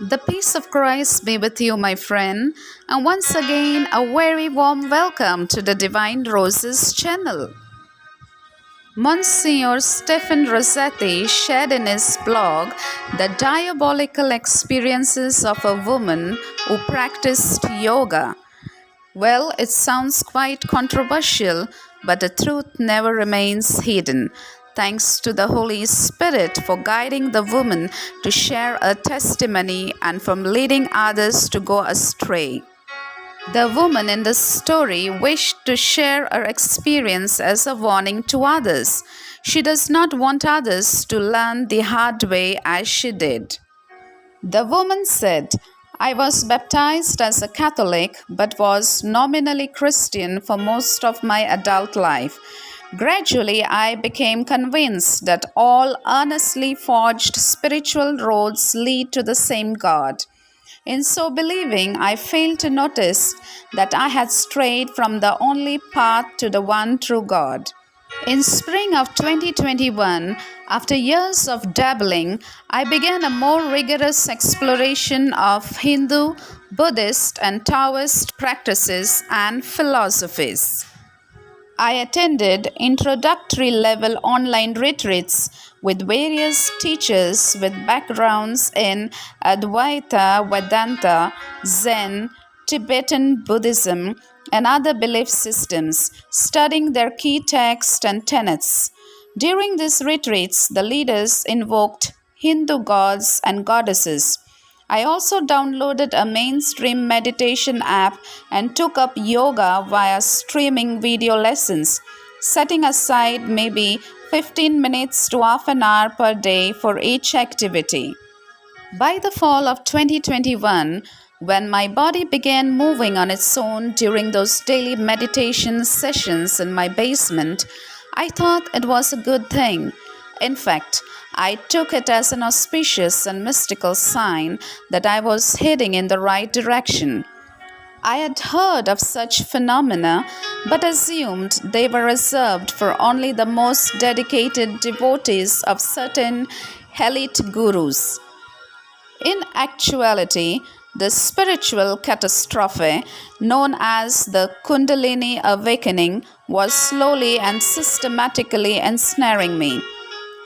The peace of Christ be with you, my friend, and once again, a very warm welcome to the Divine Roses channel. Monsignor Stephen Rossetti shared in his blog the diabolical experiences of a woman who practiced yoga. Well, it sounds quite controversial, but the truth never remains hidden. Thanks to the Holy Spirit for guiding the woman to share a testimony and from leading others to go astray. The woman in the story wished to share her experience as a warning to others. She does not want others to learn the hard way as she did. The woman said, I was baptized as a Catholic but was nominally Christian for most of my adult life. Gradually, I became convinced that all earnestly forged spiritual roads lead to the same God. In so believing, I failed to notice that I had strayed from the only path to the one true God. In spring of 2021, after years of dabbling, I began a more rigorous exploration of Hindu, Buddhist, and Taoist practices and philosophies. I attended introductory level online retreats with various teachers with backgrounds in Advaita, Vedanta, Zen, Tibetan Buddhism, and other belief systems, studying their key texts and tenets. During these retreats, the leaders invoked Hindu gods and goddesses. I also downloaded a mainstream meditation app and took up yoga via streaming video lessons, setting aside maybe 15 minutes to half an hour per day for each activity. By the fall of 2021, when my body began moving on its own during those daily meditation sessions in my basement, I thought it was a good thing. In fact, I took it as an auspicious and mystical sign that I was heading in the right direction. I had heard of such phenomena, but assumed they were reserved for only the most dedicated devotees of certain elite gurus. In actuality, the spiritual catastrophe, known as the Kundalini awakening, was slowly and systematically ensnaring me.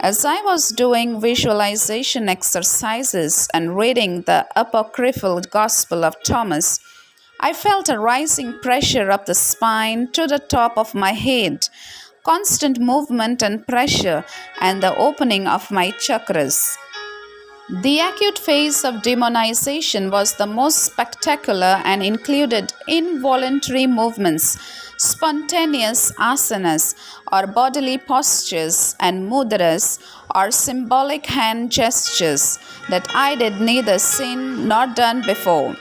As I was doing visualization exercises and reading the apocryphal Gospel of Thomas, I felt a rising pressure up the spine to the top of my head, constant movement and pressure, and the opening of my chakras. The acute phase of demonization was the most spectacular and included involuntary movements, spontaneous asanas or bodily postures, and mudras or symbolic hand gestures that I did neither seen nor done before.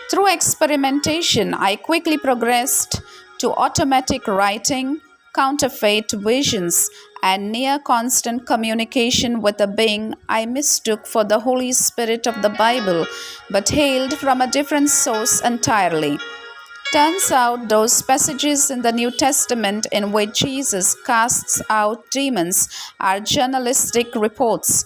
Through experimentation, I quickly progressed to automatic writing, counterfeit visions, and near constant communication with a being I mistook for the Holy Spirit of the Bible, but hailed from a different source entirely. Turns out those passages in the New Testament in which Jesus casts out demons are journalistic reports,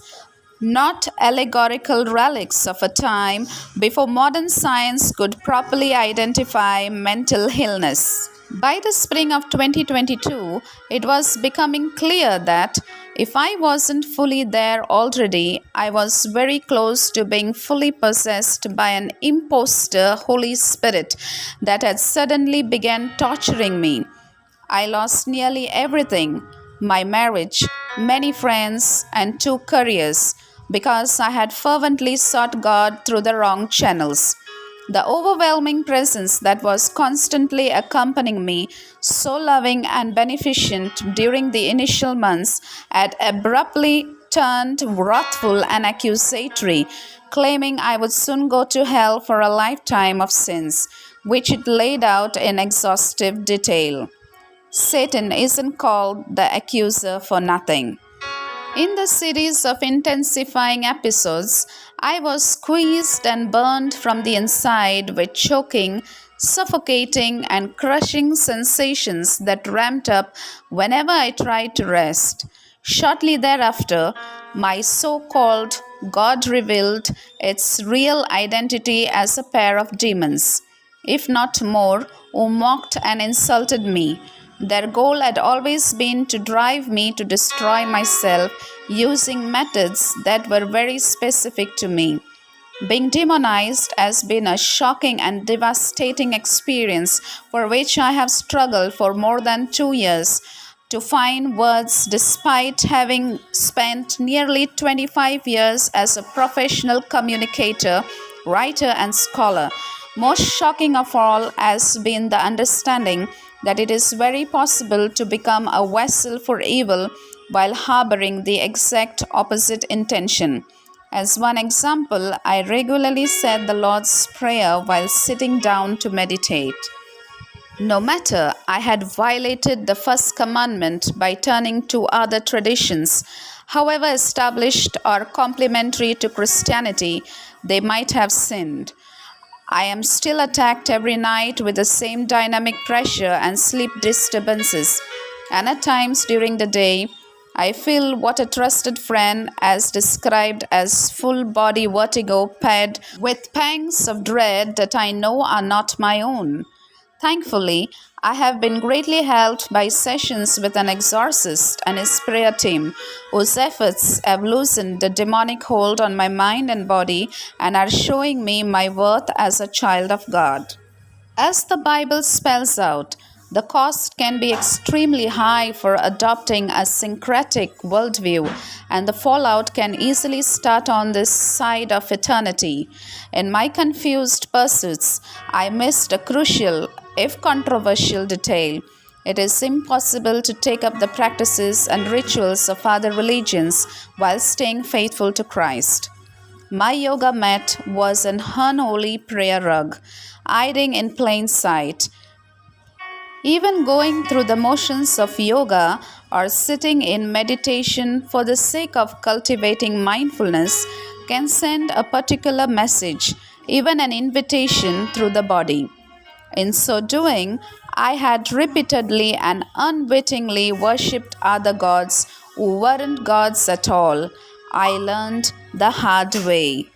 not allegorical relics of a time before modern science could properly identify mental illness. By the spring of 2022, it was becoming clear that if I wasn't fully there already, I was very close to being fully possessed by an imposter Holy Spirit that had suddenly begun torturing me. I lost nearly everything, my marriage, many friends, and 2 careers, because I had fervently sought God through the wrong channels. The overwhelming presence that was constantly accompanying me, so loving and beneficent during the initial months, had abruptly turned wrathful and accusatory, claiming I would soon go to hell for a lifetime of sins, which it laid out in exhaustive detail. Satan isn't called the accuser for nothing. In the series of intensifying episodes, I was squeezed and burned from the inside with choking, suffocating, and crushing sensations that ramped up whenever I tried to rest. Shortly thereafter, my so called God revealed its real identity as a pair of demons, if not more, who mocked and insulted me. Their goal had always been to drive me to destroy myself using methods that were very specific to me. Being demonized has been a shocking and devastating experience for which I have struggled for more than 2 years to find words despite having spent nearly 25 years as a professional communicator, writer, and scholar. Most shocking of all has been the understanding that it is very possible to become a vessel for evil while harboring the exact opposite intention. As one example, I regularly said the Lord's Prayer while sitting down to meditate. No matter I had violated the first commandment by turning to other traditions, however established or complementary to Christianity they might have sinned. I am still attacked every night with the same dynamic pressure and sleep disturbances. And at times during the day, I feel what a trusted friend has described as full body vertigo paired with pangs of dread that I know are not my own. Thankfully, I have been greatly helped by sessions with an exorcist and his prayer team, whose efforts have loosened the demonic hold on my mind and body and are showing me my worth as a child of God. As the Bible spells out, the cost can be extremely high for adopting a syncretic worldview, and the fallout can easily start on this side of eternity. In my confused pursuits, I missed a crucial, if controversial, detail. It is impossible to take up the practices and rituals of other religions while staying faithful to Christ. My yoga mat was an unholy prayer rug, hiding in plain sight. Even going through the motions of yoga or sitting in meditation for the sake of cultivating mindfulness can send a particular message, even an invitation through the body. In so doing, I had repeatedly and unwittingly worshipped other gods who weren't gods at all. I learned the hard way.